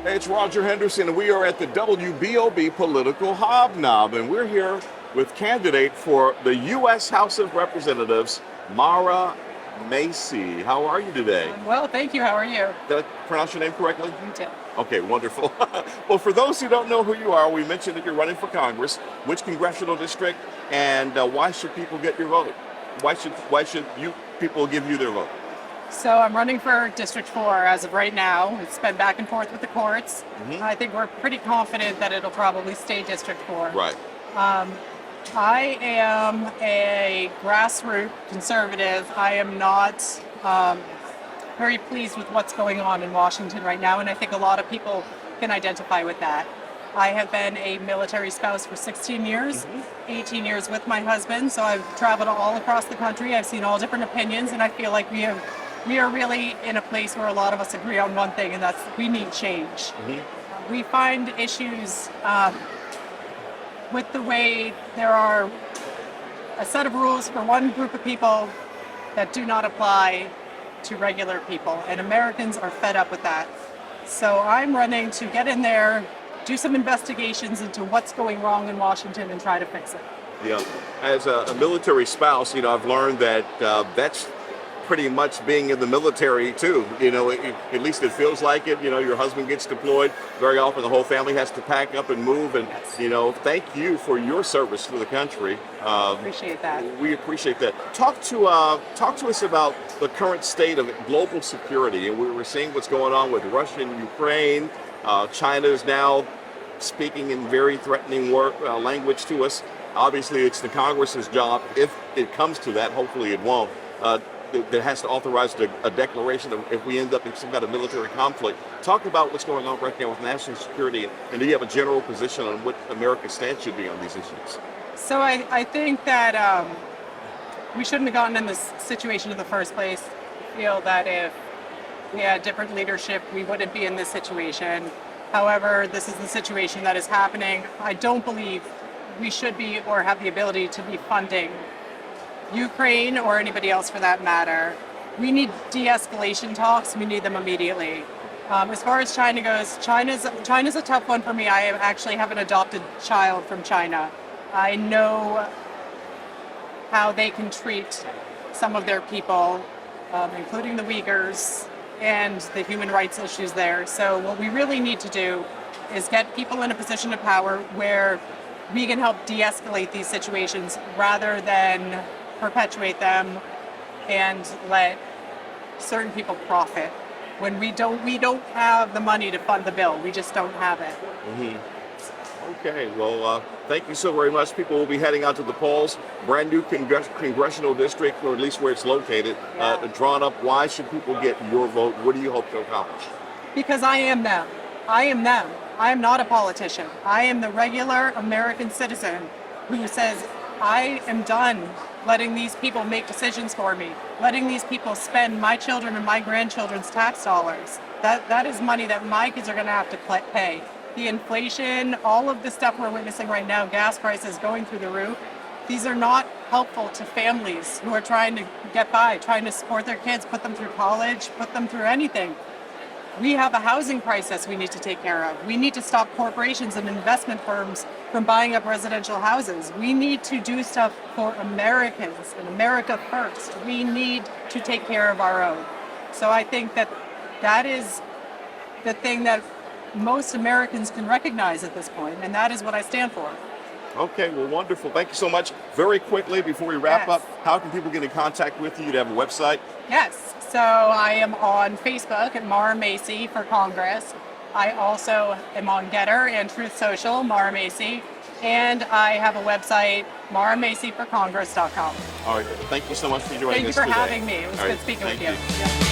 Hey, it's Roger Henderson, and we are at the Wbob Political Hobnob, and we're here with candidate for the U.S. House of Representatives, Macie. How are you today? Well, thank you. How are you? Did I pronounce your name correctly? You too. Okay, wonderful. Well, for those who don't know who you are, we mentioned that you're running for Congress. Which congressional district, and why should people get your vote? Why should you people give you their vote? So I'm running for District 4 as of right now. It's been back and forth with the courts. I think we're pretty confident that it'll probably stay District 4. Right. I am a grassroots conservative. I am not very pleased with what's going on in Washington right now, and I think a lot of people can identify with that. I have been a military spouse for 16 years, 18 years with my husband, so I've traveled all across the country. I've seen all different opinions, and I feel like we are really in a place where a lot of us agree on one thing, and that's we need change. We find issues with the way there are a set of rules for one group of people that do not apply to regular people, and Americans are fed up with that. So I'm running to get in there, do some investigations into what's going wrong in Washington and try to fix it. Yeah. As a military spouse, I've learned that that's pretty much being in the military too. At least it feels like it. Your husband gets deployed. Very often the whole family has to pack up and move. And, thank you for your service to the country. Appreciate that. We appreciate that. Talk to us about the current state of global security. And we were seeing what's going on with Russia and Ukraine. China is now speaking in very threatening language to us. Obviously, it's the Congress's job, if it comes to that, hopefully it won't, that has to authorize a declaration of if we end up in some kind of military conflict. Talk about what's going on right now with national security, and do you have a general position on what America's stance should be on these issues? So I think that we shouldn't have gotten in this situation in the first place. I feel that if we had different leadership, we wouldn't be in this situation. However, this is the situation that is happening. I don't believe we should be or have the ability to be funding Ukraine or anybody else for that matter. We need de-escalation talks. We need them immediately. As far as China goes, China's a tough one for me. I actually have an adopted child from China. I know how they can treat some of their people, including the Uyghurs, and the human rights issues there. So what we really need to do is get people in a position of power where we can help de-escalate these situations rather than perpetuate them and let certain people profit. When we don't have the money to fund the bill. We just don't have it. Okay, well, thank you so very much. People will be heading out to the polls. Brand new congressional district, or at least where it's located, drawn up. Why should people get your vote? What do you hope to accomplish? Because I am them. I am them. I am not a politician. I am the regular American citizen who says, I am done letting these people make decisions for me, letting these people spend my children and my grandchildren's tax dollars. That is money that my kids are going to have to pay. The inflation, all of the stuff we're witnessing right now, gas prices going through the roof, these are not helpful to families who are trying to get by, trying to support their kids, put them through college, put them through anything. We have a housing crisis we need to take care of. We need to stop corporations and investment firms from buying up residential houses. We need to do stuff for Americans and America first. We need to take care of our own. So I think that is the thing that most Americans can recognize at this point, and that is what I stand for. Okay, well, wonderful. Thank you so much. Very quickly, before we wrap up, how can people get in contact with you? Do you have a website? Yes, so I am on Facebook at Macie for Congress. I also am on Getter and Truth Social, Macie, and I have a website, MaraMacieForCongress.com. All right, thank you so much for joining us today. Thank you for having me. It was good speaking with you.